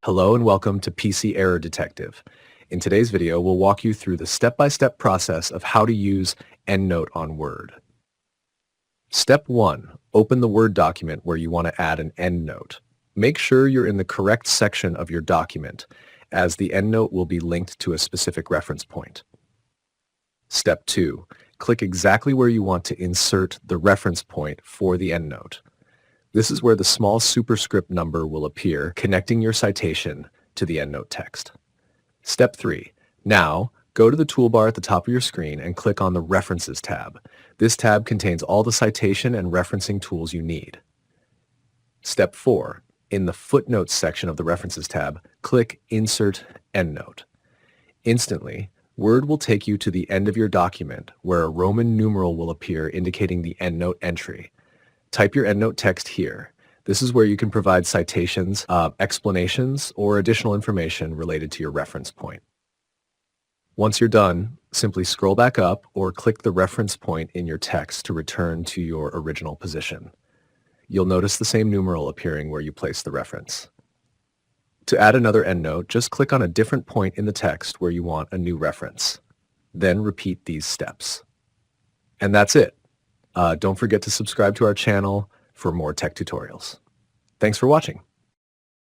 Hello and welcome to PC Error Detective. In today's video, we'll walk you through the step-by-step process of how to use EndNote on Word. Step 1. Open the Word document where you want to add an EndNote. Make sure you're in the correct section of your document, as the EndNote will be linked to a specific reference point. Step 2. Click exactly where you want to insert the reference point for the EndNote. This is where the small superscript number will appear, connecting your citation to the EndNote text. Step 3. Now, go to the toolbar at the top of your screen and click on the References tab. This tab contains all the citation and referencing tools you need. Step 4. In the Footnotes section of the References tab, click Insert EndNote. Instantly, Word will take you to the end of your document, where a Roman numeral will appear indicating the EndNote entry. Type your EndNote text here. This is where you can provide citations, explanations, or additional information related to your reference point. Once you're done, simply scroll back up or click the reference point in your text to return to your original position. You'll notice the same numeral appearing where you place the reference. To add another EndNote, just click on a different point in the text where you want a new reference. Then repeat these steps. And that's it. Don't forget to subscribe to our channel for more tech tutorials. Thanks for watching.